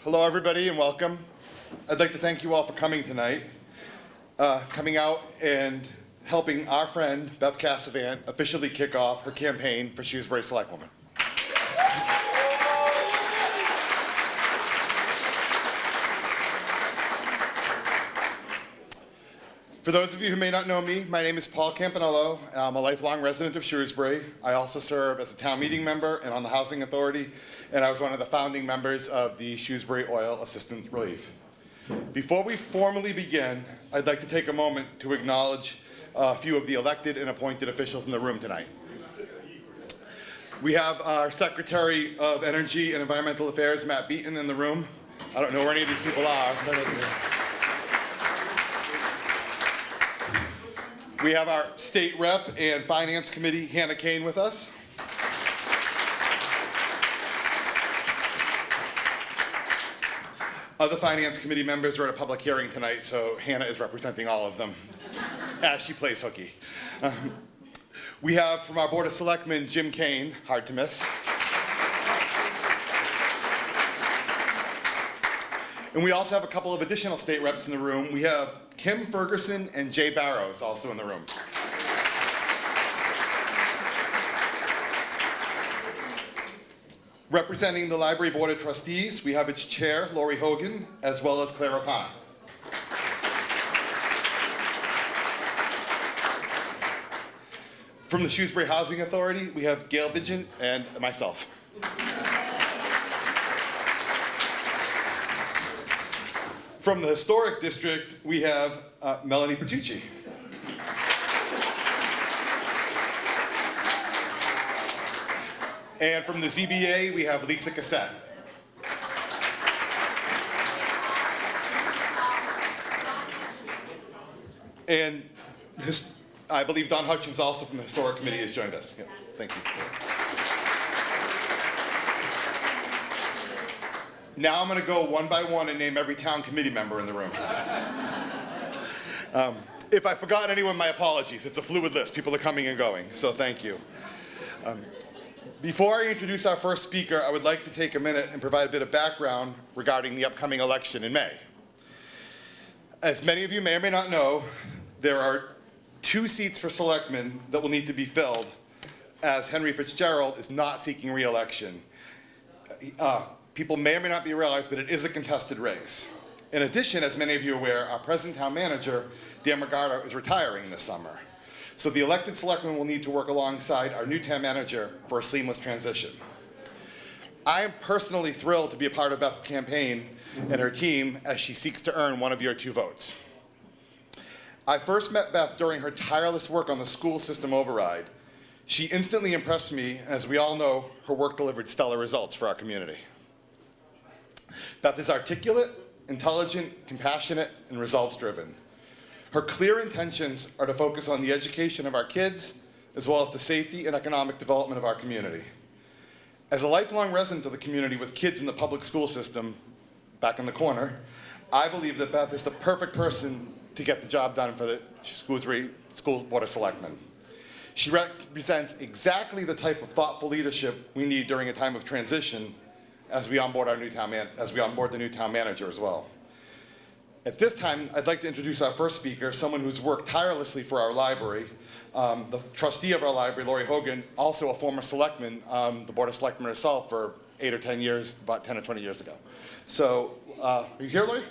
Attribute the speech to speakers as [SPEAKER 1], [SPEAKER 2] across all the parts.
[SPEAKER 1] Hello, everybody, and welcome. I'd like to thank you all for coming tonight, coming out and helping our friend, Beth Casavant, officially kick off her campaign for Shrewsbury Selectwoman. For those of you who may not know me, my name is Paul Campanello. I'm a lifelong resident of Shrewsbury. I also serve as a town meeting member and on the Housing Authority, and I was one of the founding members of the Shrewsbury Oil Assistance Relief. Before we formally begin, I'd like to take a moment to acknowledge a few of the elected and appointed officials in the room tonight. We have our Secretary of Energy and Environmental Affairs, Matt Beaton, in the room. I don't know where any of these people are. We have our State Rep and Finance Committee, Hannah Kane, with us. Other Finance Committee members are at a public hearing tonight, so Hannah is representing all of them as she plays hooky. We have from our Board of Selectmen, Jim Kane, hard to miss. And we also have a couple of additional state reps in the room. We have Kim Ferguson and Jay Barrows also in the room. Representing the Library Board of Trustees, we have its chair, Lori Hogan, as well as Claire O'Connor. From the Shrewsbury Housing Authority, we have Gail Vigent and myself. From the Historic District, we have Melanie Bertucci. And from the ZBA, we have Lisa Cassette. And I believe Don Hutchins, also from the Historic Committee, has joined us. Yeah, thank you. Now I'm going to go one by one and name every town committee member in the room. If I've forgotten anyone, my apologies. It's a fluid list. People are coming and going, so thank you. Before I introduce our first speaker, I would like to take a minute and provide a bit of background regarding the upcoming election in May. As many of you may or may not know, there are 2 seats for selectmen that will need to be filled, as Henry Fitzgerald is not seeking re-election. People may or may not be realized, but it is a contested race. In addition, as many of you are aware, our present town manager, Dan Mergado, is retiring this summer. So the elected selectmen will need to work alongside our new town manager for a seamless transition. I am personally thrilled to be a part of Beth's campaign and her team as she seeks to earn one of your 2 votes. I first met Beth during her tireless work on the school system override. She instantly impressed me, and as we all know, her work delivered stellar results for our community. Beth is articulate, intelligent, compassionate, and results-driven. Her clear intentions are to focus on the education of our kids, as well as the safety and economic development of our community. As a lifelong resident of the community with kids in the public school system, back in the corner, I believe that Beth is the perfect person to get the job done for the Shrewsbury School Board of Selectmen. She represents exactly the type of thoughtful leadership we need during a time of transition as we onboard the new town manager as well. At this time, I'd like to introduce our first speaker, someone who's worked tirelessly for our library, the trustee of our library, Lori Hogan, also a former selectman, the Board of Selectmen herself for 8 or 10 years, about 10 or 20 years ago. So, are you here, Lori?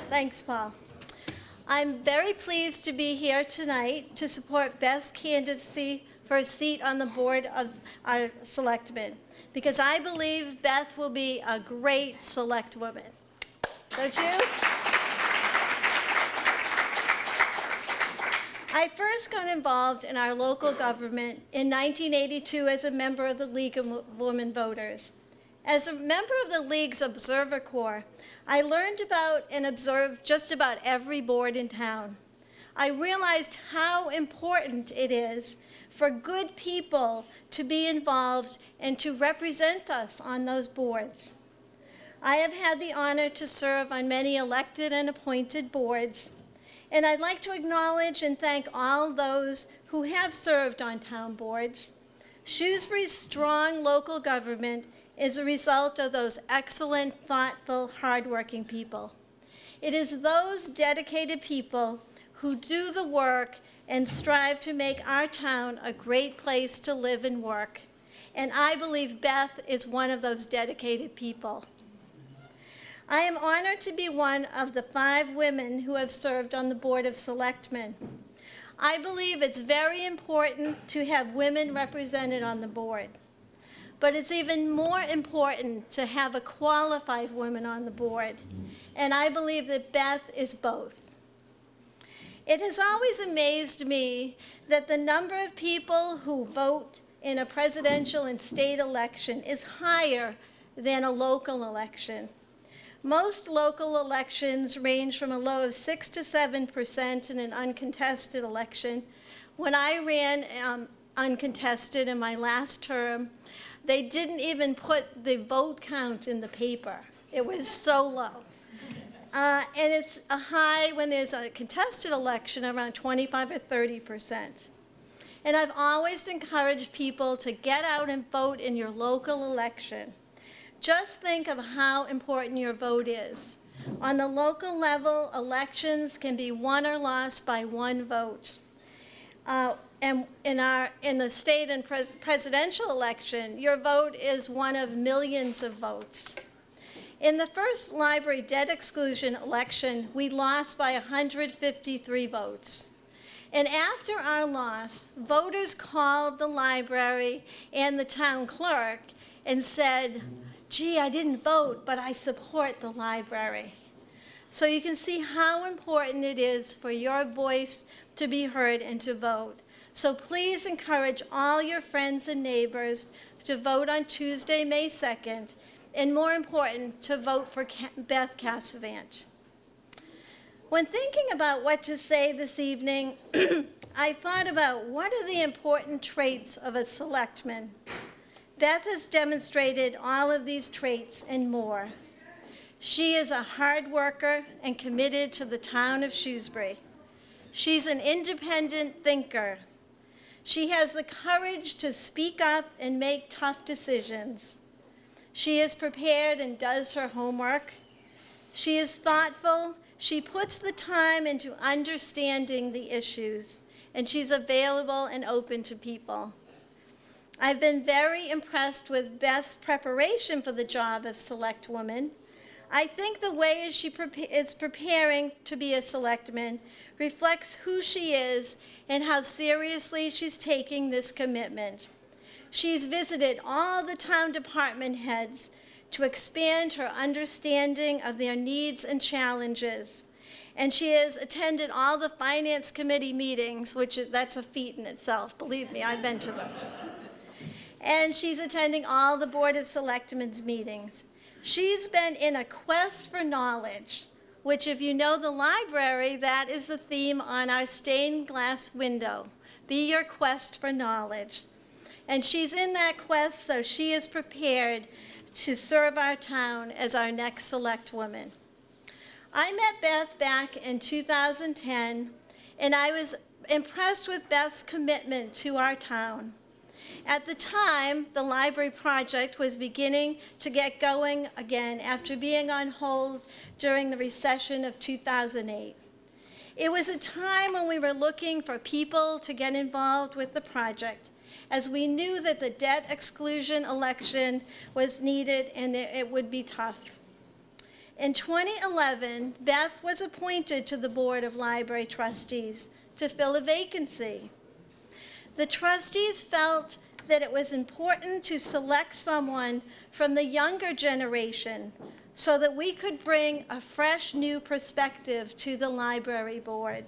[SPEAKER 2] Thanks, Paul. I'm very pleased to be here tonight to support Beth's candidacy for a seat on the board of our selectmen, because I believe Beth will be a great select woman. Don't you? I first got involved in our local government in 1982 as a member of the League of Women Voters. As a member of the League's Observer Corps, I learned about and observed just about every board in town. I realized how important it is for good people to be involved and to represent us on those boards. I have had the honor to serve on many elected and appointed boards, And I'd like to acknowledge and thank all those who have served on town boards. Shrewsbury's strong local government is a result of those excellent, thoughtful, hardworking people. It is those dedicated people who do the work and strive to make our town a great place to live and work. And I believe Beth is one of those dedicated people. I am honored to be one of the 5 women who have served on the Board of Selectmen. I believe it's very important to have women represented on the board. But it's even more important to have a qualified woman on the board. And I believe that Beth is both. It has always amazed me that the number of people who vote in a presidential and state election is higher than a local election. Most local elections range from a low of 6 to 7% in an uncontested election. When I ran uncontested in my last term, they didn't even put the vote count in the paper. It was so low. And it's a high when there's a contested election, around 25 or 30%. And I've always encouraged people to get out and vote in your local election. Just think of how important your vote is. On the local level, elections can be won or lost by 1 vote. And in the state and presidential election, your vote is one of millions of votes. In the first library debt exclusion election, we lost by 153 votes. And after our loss, voters called the library and the town clerk and said, "Gee, I didn't vote, but I support the library." So you can see how important it is for your voice to be heard and to vote. So please encourage all your friends and neighbors to vote on Tuesday, May 2nd, and more important, to vote for Beth Casavant. When thinking about what to say this evening, I thought about what are the important traits of a selectman. Beth has demonstrated all of these traits and more. She is a hard worker and committed to the town of Shrewsbury. She's an independent thinker. She has the courage to speak up and make tough decisions. She is prepared and does her homework. She is thoughtful. She puts the time into understanding the issues, and she's available and open to people. I've been very impressed with Beth's preparation for the job of select woman. I think the way she is preparing to be a selectman reflects who she is and how seriously she's taking this commitment. She's visited all the town department heads to expand her understanding of their needs and challenges. And she has attended all the finance committee meetings, that's a feat in itself. Believe me, I've been to those. And she's attending all the Board of Selectmen's meetings. She's been in a quest for knowledge, which if you know the library, that is the theme on our stained glass window. Be your quest for knowledge. And she's in that quest, so she is prepared to serve our town as our next select woman. I met Beth back in 2010, and I was impressed with Beth's commitment to our town. At the time, the library project was beginning to get going again after being on hold during the recession of 2008. It was a time when we were looking for people to get involved with the project, as we knew that the debt exclusion election was needed and it would be tough. In 2011, Beth was appointed to the Board of Library Trustees to fill a vacancy. The trustees felt that it was important to select someone from the younger generation so that we could bring a fresh new perspective to the library board.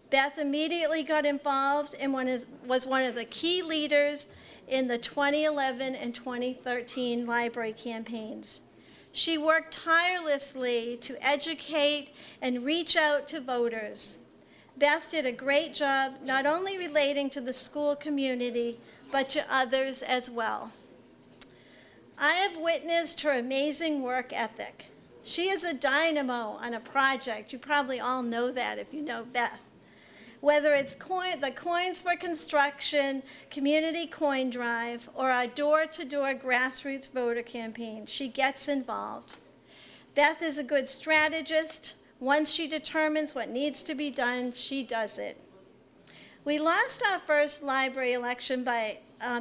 [SPEAKER 2] Beth immediately got involved and was one of the key leaders in the 2011 and 2013 library campaigns. She worked tirelessly to educate and reach out to voters. Beth did a great job not only relating to the school community, but to others as well. I have witnessed her amazing work ethic. She is a dynamo on a project. You probably all know that if you know Beth. Whether it's the Coins for Construction Community Coin Drive or our door-to-door grassroots voter campaign, she gets involved. Beth is a good strategist. Once she determines what needs to be done, she does it. We lost our first library election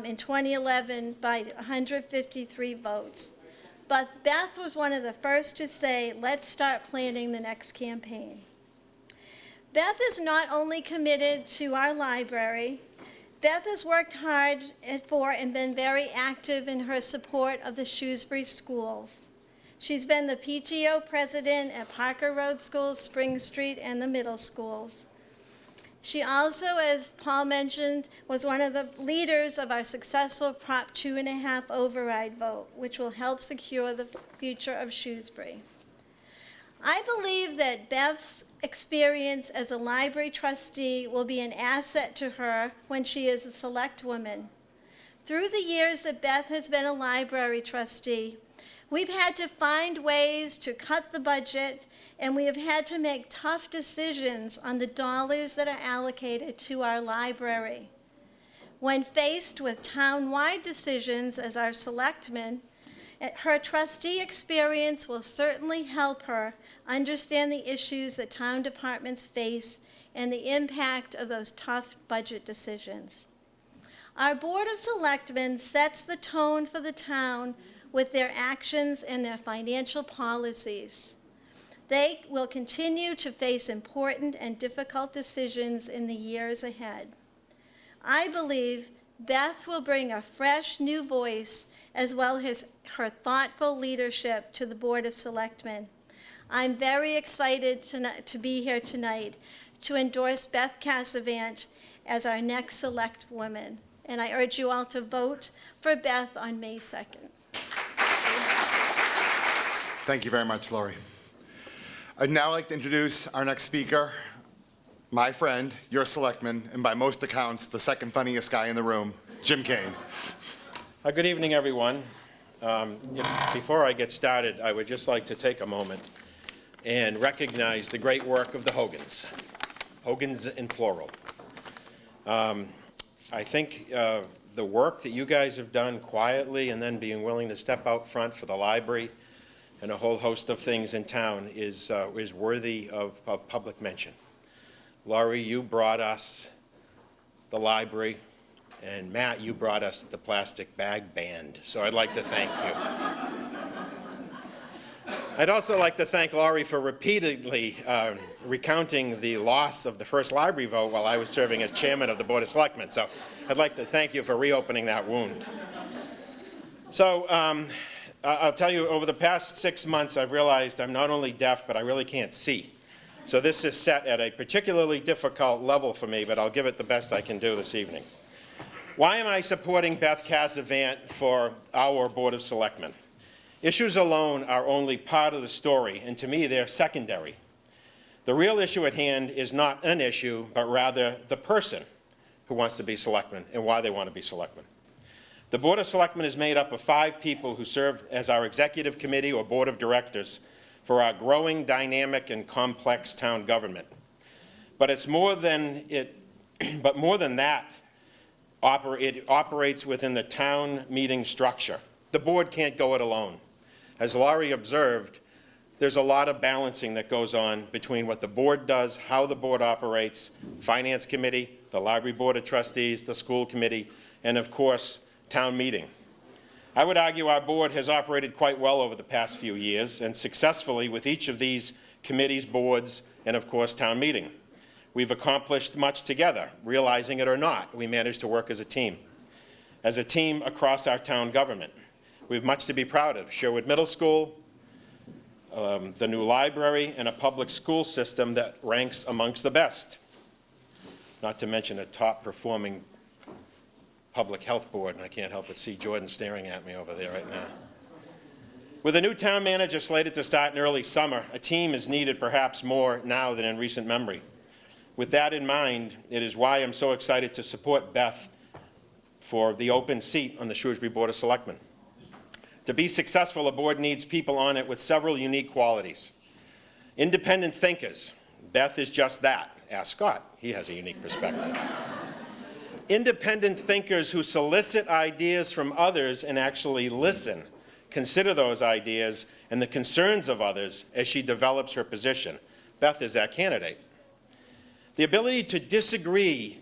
[SPEAKER 2] in 2011 by 153 votes. But Beth was one of the first to say, let's start planning the next campaign. Beth is not only committed to our library, Beth has worked hard for and been very active in her support of the Shrewsbury schools. She's been the PTO president at Parker Road Schools, Spring Street, and the middle schools. She also, as Paul mentioned, was one of the leaders of our successful Prop 2.5 override vote, which will help secure the future of Shrewsbury. I believe that Beth's experience as a library trustee will be an asset to her when she is a select woman. Through the years that Beth has been a library trustee, we've had to find ways to cut the budget, and we have had to make tough decisions on the dollars that are allocated to our library. When faced with town-wide decisions as our selectman, her trustee experience will certainly help her understand the issues that town departments face and the impact of those tough budget decisions. Our Board of Selectmen sets the tone for the town with their actions and their financial policies. They will continue to face important and difficult decisions in the years ahead. I believe Beth will bring a fresh new voice as well as her thoughtful leadership to the Board of Selectmen. I'm very excited to be here tonight to endorse Beth Casavant as our next select woman. And I urge you all to vote for Beth on May 2nd.
[SPEAKER 1] Thank you very much, Lori. I'd now like to introduce our next speaker, my friend, your selectman, and by most accounts, the second funniest guy in the room, Jim Kane.
[SPEAKER 3] Good evening, everyone. Before I get started, I would just like to take a moment and recognize the great work of the Hogans. Hogans in plural. I think the work that you guys have done quietly and then being willing to step out front for the library and a whole host of things in town is worthy of public mention. Laurie, you brought us the library, and Matt, you brought us the plastic bag band, so I'd like to thank you. I'd also like to thank Laurie for repeatedly recounting the loss of the first library vote while I was serving as chairman of the Board of Selectmen, so I'd like to thank you for reopening that wound. So I'll tell you, over the past 6 months, I've realized I'm not only deaf, but I really can't see. So this is set at a particularly difficult level for me, but I'll give it the best I can do this evening. Why am I supporting Beth Casavant for our Board of Selectmen? Issues alone are only part of the story, and to me, they're secondary. The real issue at hand is not an issue, but rather the person who wants to be selectman and why they want to be selectman. The Board of Selectmen is made up of 5 people who serve as our executive committee or board of directors for our growing, dynamic, and complex town government. But it's more than that. It operates within the town meeting structure. The board can't go it alone. As Laurie observed, there's a lot of balancing that goes on between what the board does, how the board operates, finance committee, the library board of trustees, the school committee, and of course, town meeting. I would argue our board has operated quite well over the past few years and successfully with each of these committees, boards, and of course, town meeting. We've accomplished much together, realizing it or not. We managed to work as a team across our town government. We have much to be proud of. Sherwood Middle School, the new library, and a public school system that ranks amongst the best. Not to mention a top-performing public health board, and I can't help but see Jordan staring at me over there right now. With a new town manager slated to start in early summer, a team is needed perhaps more now than in recent memory. With that in mind, it is why I'm so excited to support Beth for the open seat on the Shrewsbury Board of Selectmen. To be successful, a board needs people on it with several unique qualities. Independent thinkers. Beth is just that. Ask Scott. He has a unique perspective. Independent thinkers who solicit ideas from others and actually listen, consider those ideas and the concerns of others as she develops her position. Beth is that candidate. The ability to disagree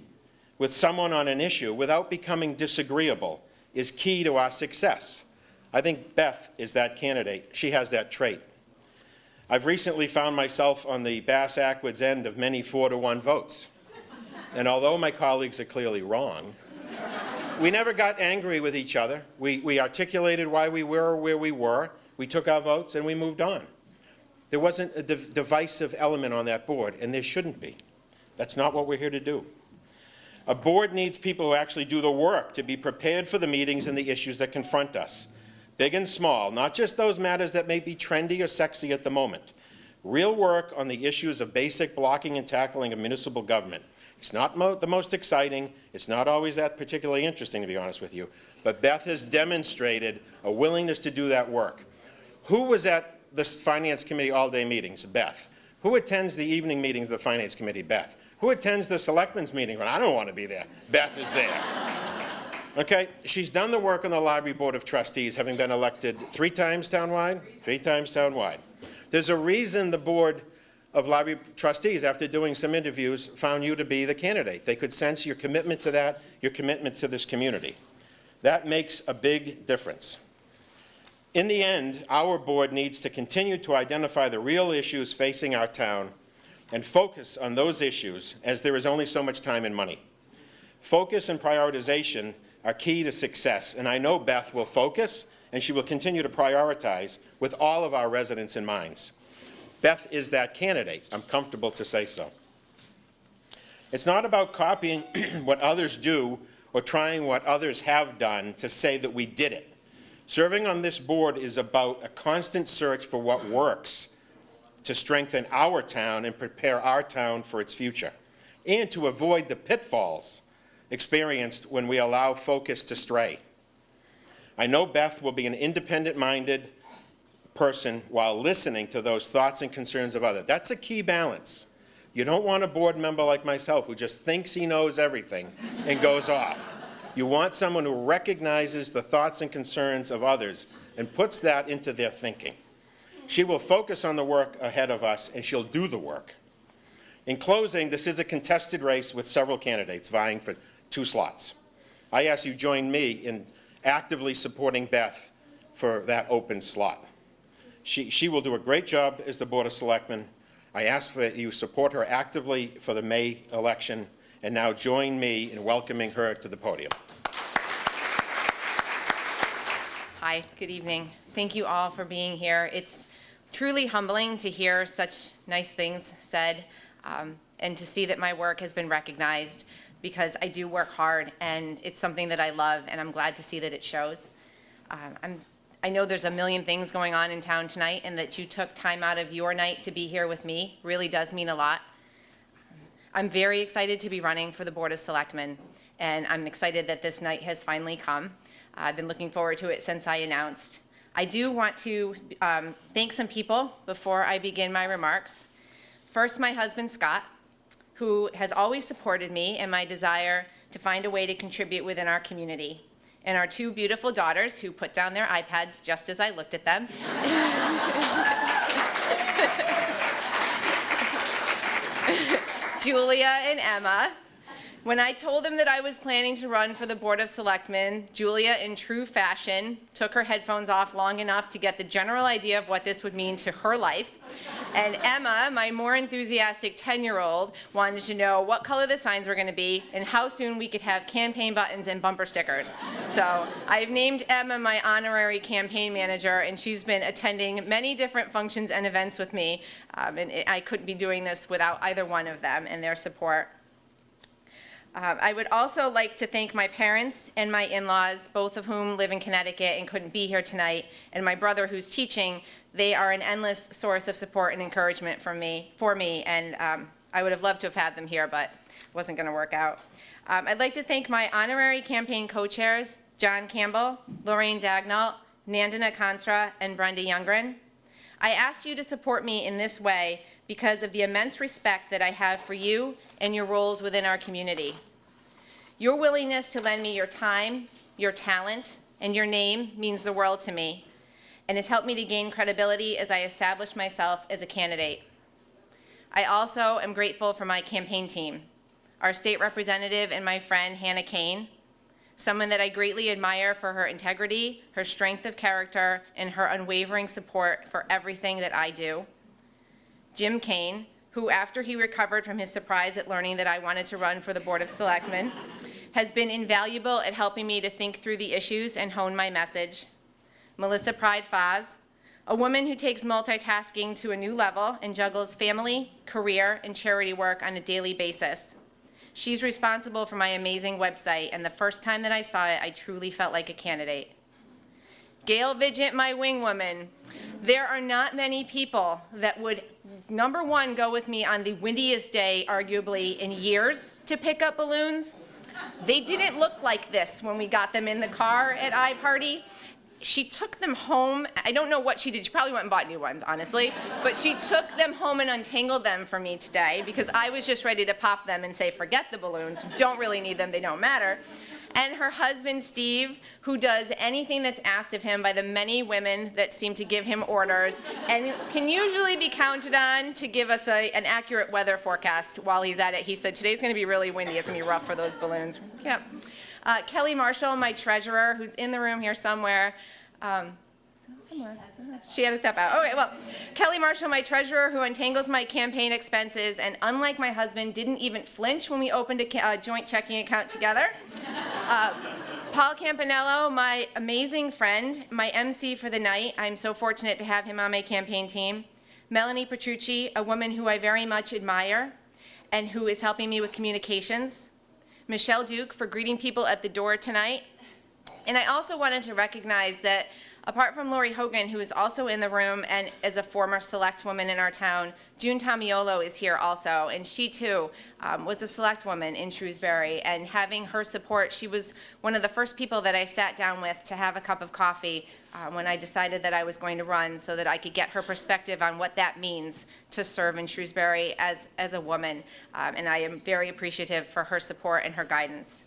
[SPEAKER 3] with someone on an issue without becoming disagreeable is key to our success. I think Beth is that candidate. She has that trait. I've recently found myself on the bass-backwards end of many 4-to-1 votes. And although my colleagues are clearly wrong, we never got angry with each other. We articulated why we were where we were. We took our votes and we moved on. There wasn't a divisive element on that board, and there shouldn't be. That's not what we're here to do. A board needs people who actually do the work to be prepared for the meetings and the issues that confront us, big and small, not just those matters that may be trendy or sexy at the moment. Real work on the issues of basic blocking and tackling of municipal government. It's not the most exciting. It's not always that particularly interesting, to be honest with you. But Beth has demonstrated a willingness to do that work. Who was at the Finance Committee all-day meetings? Beth. Who attends the evening meetings of the Finance Committee? Beth. Who attends the Selectmen's meeting when I don't want to be there? Beth is there. Okay, she's done the work on the Library Board of Trustees, having been elected 3 times townwide? 3 times townwide. There's a reason the Board of Library Trustees, after doing some interviews, found you to be the candidate. They could sense your commitment to that, your commitment to this community. That makes a big difference. In the end, our board needs to continue to identify the real issues facing our town and focus on those issues, as there is only so much time and money. Focus and prioritization are key to success, and I know Beth will focus and she will continue to prioritize with all of our residents in mind. Beth is that candidate. I'm comfortable to say so. It's not about copying what others do or trying what others have done to say that we did it. Serving on this board is about a constant search for what works to strengthen our town and prepare our town for its future, and to avoid the pitfalls experienced when we allow focus to stray. I know Beth will be an independent-minded person while listening to those thoughts and concerns of others. That's a key balance. You don't want a board member like myself who just thinks he knows everything and goes off. You want someone who recognizes the thoughts and concerns of others and puts that into their thinking. She will focus on the work ahead of us, and she'll do the work. In closing, this is a contested race with several candidates vying for 2 slots. I ask you join me in actively supporting Beth for that open slot. She will do a great job as the Board of Selectmen. I ask that you support her actively for the May election, and now join me in welcoming her to the podium.
[SPEAKER 4] Hi, good evening. Thank you all for being here. It's truly humbling to hear such nice things said and to see that my work has been recognized, because I do work hard and it's something that I love, and I'm glad to see that it shows. I know there's a million things going on in town tonight, and that you took time out of your night to be here with me really does mean a lot. I'm very excited to be running for the Board of Selectmen, and I'm excited that this night has finally come. I've been looking forward to it since I announced. I do want to thank some people before I begin my remarks. First, my husband, Scott, who has always supported me in my desire to find a way to contribute within our community. And our 2 beautiful daughters, who put down their iPads just as I looked at them. Julia and Emma. When I told them that I was planning to run for the Board of Selectmen, Julia, in true fashion, took her headphones off long enough to get the general idea of what this would mean to her life. And Emma, my more enthusiastic 10-year-old, wanted to know what color the signs were going to be and how soon we could have campaign buttons and bumper stickers. So I've named Emma my honorary campaign manager, and she's been attending many different functions and events with me. And I couldn't be doing this without either one of them and their support. I would also like to thank my parents and my in-laws, both of whom live in Connecticut and couldn't be here tonight, and my brother who's teaching. They are an endless source of support and encouragement for me, and I would have loved to have had them here, but it wasn't going to work out. I'd like to thank my honorary campaign co-chairs, John Campbell, Lorraine Dagnall, Nandina Kansra, and Brenda Youngren. I asked you to support me in this way because of the immense respect that I have for you and your roles within our community. Your willingness to lend me your time, your talent, and your name means the world to me and has helped me to gain credibility as I establish myself as a candidate. I also am grateful for my campaign team, our state representative and my friend Hannah Kane, someone that I greatly admire for her integrity, her strength of character, and her unwavering support for everything that I do. Jim Kane, who after he recovered from his surprise at learning that I wanted to run for the Board of Selectmen, has been invaluable at helping me to think through the issues and hone my message. Melissa Pride Faz, a woman who takes multitasking to a new level and juggles family, career, and charity work on a daily basis. She's responsible for my amazing website, and the first time that I saw it, I truly felt like a candidate. Gail Vigent, my wing woman. There are not many people that would, number one, go with me on the windiest day, arguably, in years to pick up balloons. They didn't look like this when we got them in the car at iParty. She took them home. I don't know what she did. She probably went and bought new ones, honestly. But she took them home and untangled them for me today because I was just ready to pop them and say, forget the balloons. Don't really need them. They don't matter. And her husband, Steve, who does anything that's asked of him by the many women that seem to give him orders and can usually be counted on to give us an accurate weather forecast while he's at it. He said, today's going to be really windy. It's going to be rough for those balloons. Yep. Kelly Marshall, my treasurer, who's in the room here somewhere. She had to step out. Okay, well, Kelly Marshall, my treasurer, who untangles my campaign expenses, and unlike my husband, didn't even flinch when we opened a joint checking account together. Paul Campanello, my amazing friend, my MC for the night. I'm so fortunate to have him on my campaign team. Melanie Petrucci, a woman who I very much admire and who is helping me with communications. Michelle Duke for greeting people at the door tonight. And I also wanted to recognize that apart from Lori Hogan, who is also in the room and is a former select woman in our town, June Tomiolo is here also, and she too was a select woman in Shrewsbury, and having her support, she was one of the first people that I sat down with to have a cup of coffee when I decided that I was going to run so that I could get her perspective on what that means to serve in Shrewsbury as a woman, and I am very appreciative for her support and her guidance.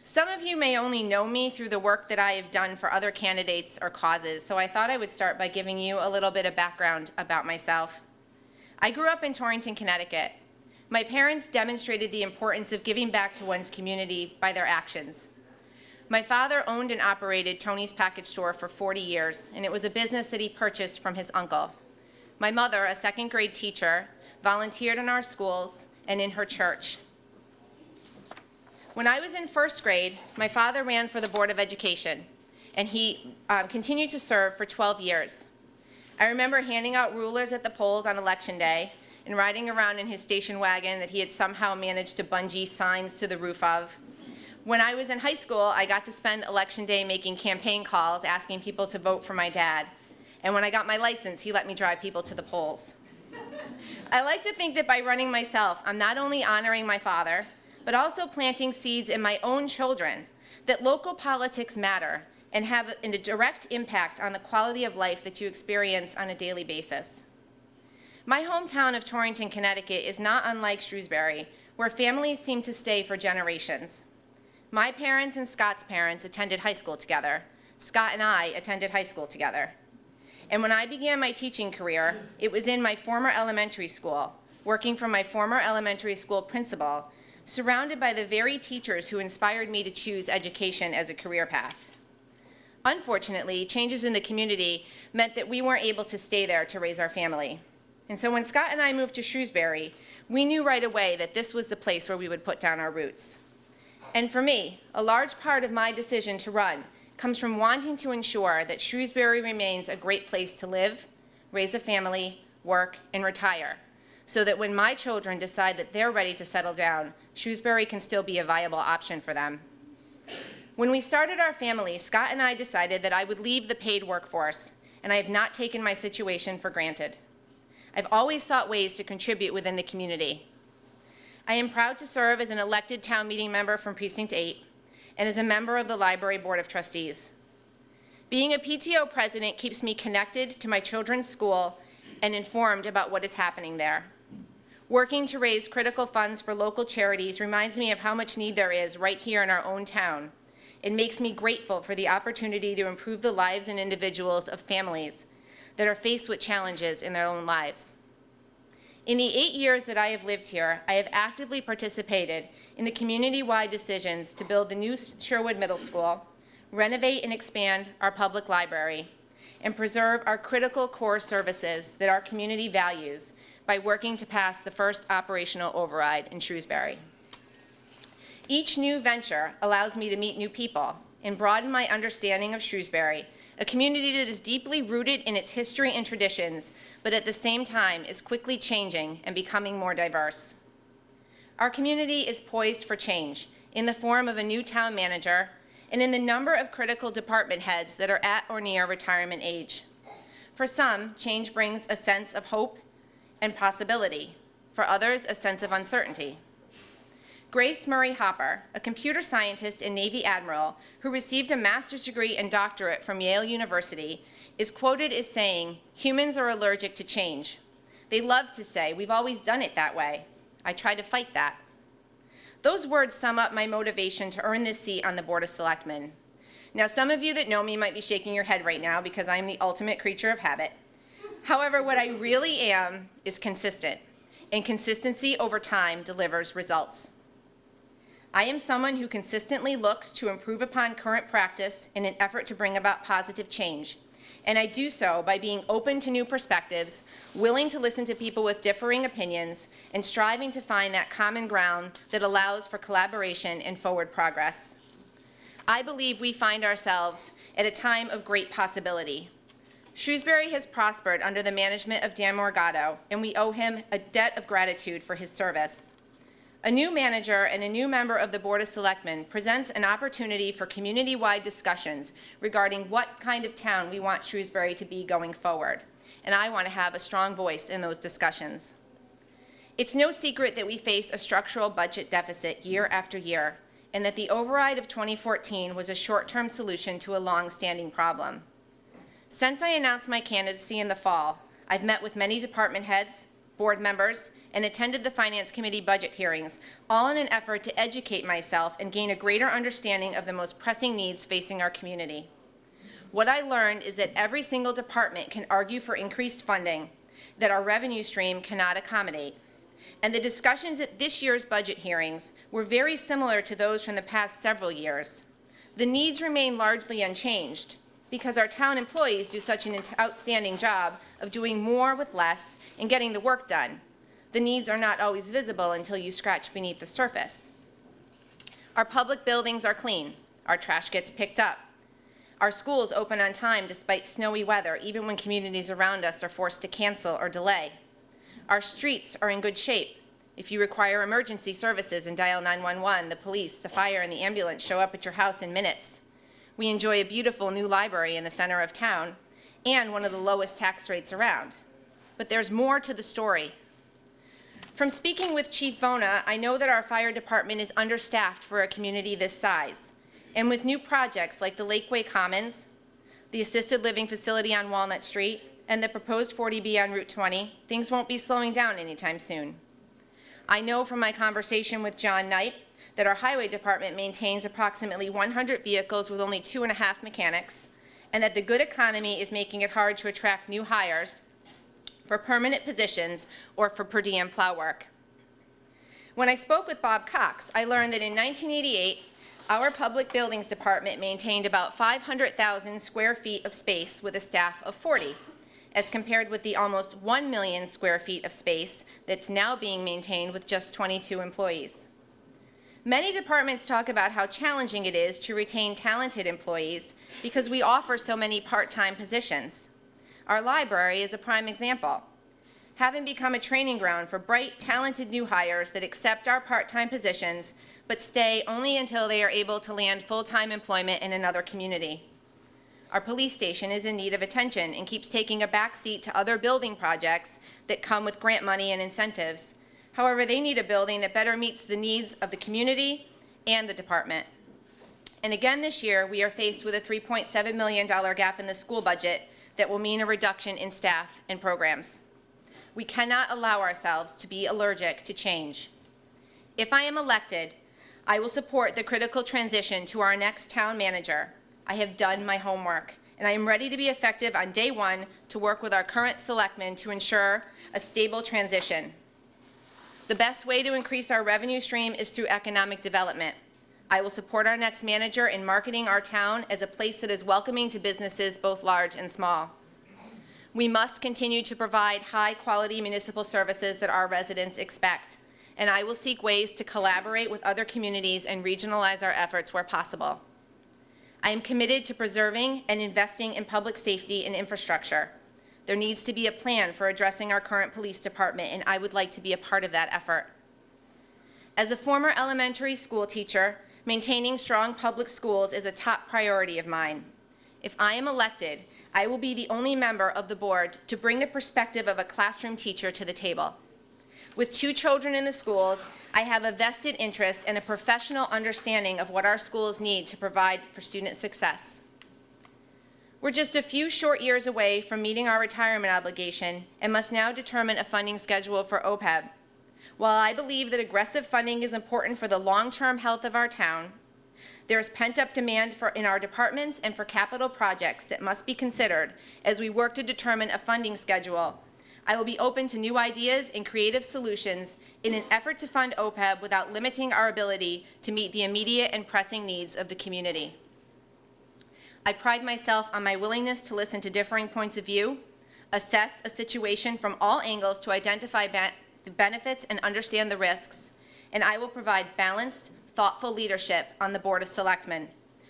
[SPEAKER 4] Some of you may only know me through the work that I have done for other candidates or causes, so I thought I would start by giving you a little bit of background about myself. I grew up in Torrington, Connecticut. My parents demonstrated the importance of giving back to one's community by their actions. My father owned and operated Tony's Package Store for 40 years, and it was a business that he purchased from his uncle. My mother, a second grade teacher, volunteered in our schools and in her church. When I was in first grade, my father ran for the Board of Education, and he continued to serve for 12 years. I remember handing out rulers at the polls on Election Day and riding around in his station wagon that he had somehow managed to bungee signs to the roof of. When I was in high school, I got to spend Election Day making campaign calls asking people to vote for my dad. And when I got my license, he let me drive people to the polls. I like to think that by running myself, I'm not only honoring my father, but also planting seeds in my own children that local politics matter and have a direct impact on the quality of life that you experience on a daily basis. My hometown of Torrington, Connecticut is not unlike Shrewsbury, where families seem to stay for generations. My parents and Scott's parents attended high school together. Scott and I attended high school together. And when I began my teaching career, it was in my former elementary school, working for my former elementary school principal, surrounded by the very teachers who inspired me to choose education as a career path. Unfortunately, changes in the community meant that we weren't able to stay there to raise our family. And so when Scott and I moved to Shrewsbury, we knew right away that this was the place where we would put down our roots. And for me, a large part of my decision to run comes from wanting to ensure that Shrewsbury remains a great place to live, raise a family, work, and retire, so that when my children decide that they're ready to settle down, Shrewsbury can still be a viable option for them. When we started our family, Scott and I decided that I would leave the paid workforce, and I have not taken my situation for granted. I've always sought ways to contribute within the community. I am proud to serve as an elected town meeting member from Precinct 8 and as a member of the Library Board of Trustees. Being a PTO president keeps me connected to my children's school and informed about what is happening there. Working to raise critical funds for local charities reminds me of how much need there is right here in our own town. It makes me grateful for the opportunity to improve the lives and individuals of families that are faced with challenges in their own lives. In the 8 years that I have lived here, I have actively participated in the community-wide decisions to build the new Sherwood Middle School, renovate and expand our public library, and preserve our critical core services that our community values by working to pass the first operational override in Shrewsbury. Each new venture allows me to meet new people and broaden my understanding of Shrewsbury, a community that is deeply rooted in its history and traditions, but at the same time is quickly changing and becoming more diverse. Our community is poised for change in the form of a new town manager and in the number of critical department heads that are at or near retirement age. For some, change brings a sense of hope and possibility. For others, a sense of uncertainty. Grace Murray Hopper, a computer scientist and Navy admiral who received a master's degree and doctorate from Yale University, is quoted as saying, "Humans are allergic to change. They love to say, 'We've always done it that way.' I try to fight that." Those words sum up my motivation to earn this seat on the Board of Selectmen. Now, some of you that know me might be shaking your head right now because I'm the ultimate creature of habit. However, what I really am is consistent, and consistency over time delivers results. I am someone who consistently looks to improve upon current practice in an effort to bring about positive change, and I do so by being open to new perspectives, willing to listen to people with differing opinions, and striving to find that common ground that allows for collaboration and forward progress. I believe we find ourselves at a time of great possibility. Shrewsbury has prospered under the management of Dan Morgado, and we owe him a debt of gratitude for his service. A new manager and a new member of the Board of Selectmen presents an opportunity for community-wide discussions regarding what kind of town we want Shrewsbury to be going forward, and I want to have a strong voice in those discussions. It's no secret that we face a structural budget deficit year after year, and that the override of 2014 was a short-term solution to a long-standing problem. Since I announced my candidacy in the fall, I've met with many department heads, board members, and attended the Finance Committee budget hearings, all in an effort to educate myself and gain a greater understanding of the most pressing needs facing our community. What I learned is that every single department can argue for increased funding that our revenue stream cannot accommodate. And the discussions at this year's budget hearings were very similar to those from the past several years. The needs remain largely unchanged, because our town employees do such an outstanding job of doing more with less and getting the work done. The needs are not always visible until you scratch beneath the surface. Our public buildings are clean. Our trash gets picked up. Our schools open on time despite snowy weather, even when communities around us are forced to cancel or delay. Our streets are in good shape. If you require emergency services and dial 911, the police, the fire, and the ambulance show up at your house in minutes. We enjoy a beautiful new library in the center of town and one of the lowest tax rates around. But there's more to the story. From speaking with Chief Vona, I know that our fire department is understaffed for a community this size. And with new projects like the Lakeway Commons, the assisted living facility on Walnut Street, and the proposed 40B on Route 20, things won't be slowing down anytime soon. I know from my conversation with John Knight that our highway department maintains approximately 100 vehicles with only 2.5 mechanics, and that the good economy is making it hard to attract new hires for permanent positions or for per diem plow work. When I spoke with Bob Cox, I learned that in 1988, our public buildings department maintained about 500,000 square feet of space with a staff of 40, as compared with the almost 1 million square feet of space that's now being maintained with just 22 employees. Many departments talk about how challenging it is to retain talented employees because we offer so many part-time positions. Our library is a prime example. Having become a training ground for bright, talented new hires that accept our part-time positions but stay only until they are able to land full-time employment in another community. Our police station is in need of attention and keeps taking a back seat to other building projects that come with grant money and incentives. However, they need a building that better meets the needs of the community and the department. And again this year, we are faced with a $3.7 million gap in the school budget that will mean a reduction in staff and programs. We cannot allow ourselves to be allergic to change. If I am elected, I will support the critical transition to our next town manager. I have done my homework, and I am ready to be effective on day one to work with our current selectmen to ensure a stable transition. The best way to increase our revenue stream is through economic development. I will support our next manager in marketing our town as a place that is welcoming to businesses both large and small. We must continue to provide high-quality municipal services that our residents expect, and I will seek ways to collaborate with other communities and regionalize our efforts where possible. I am committed to preserving and investing in public safety and infrastructure. There needs to be a plan for addressing our current police department, and I would like to be a part of that effort. As a former elementary school teacher, maintaining strong public schools is a top priority of mine. If I am elected, I will be the only member of the board to bring the perspective of a classroom teacher to the table. With 2 children in the schools, I have a vested interest and a professional understanding of what our schools need to provide for student success. We're just a few short years away from meeting our retirement obligation and must now determine a funding schedule for OPEB. While I believe that aggressive funding is important for the long-term health of our town, there is pent-up demand in our departments and for capital projects that must be considered as we work to determine a funding schedule. I will be open to new ideas and creative solutions in an effort to fund OPEB without limiting our ability to meet the immediate and pressing needs of the community. I pride myself on my willingness to listen to differing points of view, assess a situation from all angles to identify the benefits and understand the risks, and I will provide balanced, thoughtful leadership on the Board of Selectmen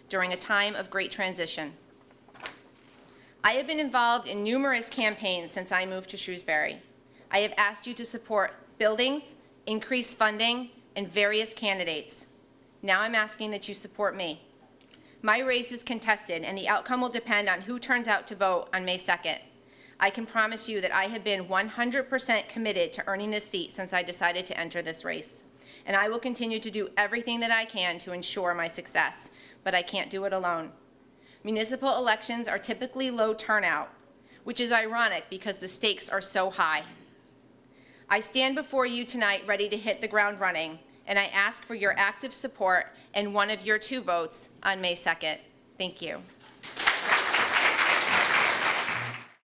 [SPEAKER 4] during a time of great transition. I have been involved in numerous campaigns since I moved to Shrewsbury. I have asked you to support buildings, increased funding, and various candidates. Now I'm asking that you support me. My race is contested, and the outcome will depend on who turns out to vote on May 2nd. I can promise you that I have been 100% committed to earning this seat since I decided to enter this race. And I will continue to do everything that I can to ensure my success, but I can't do it alone. Municipal elections are typically low turnout, which is ironic because the stakes are so high. I stand before you tonight ready to hit the ground running, and I ask for your active support and one of your 2 votes on May 2nd. Thank you.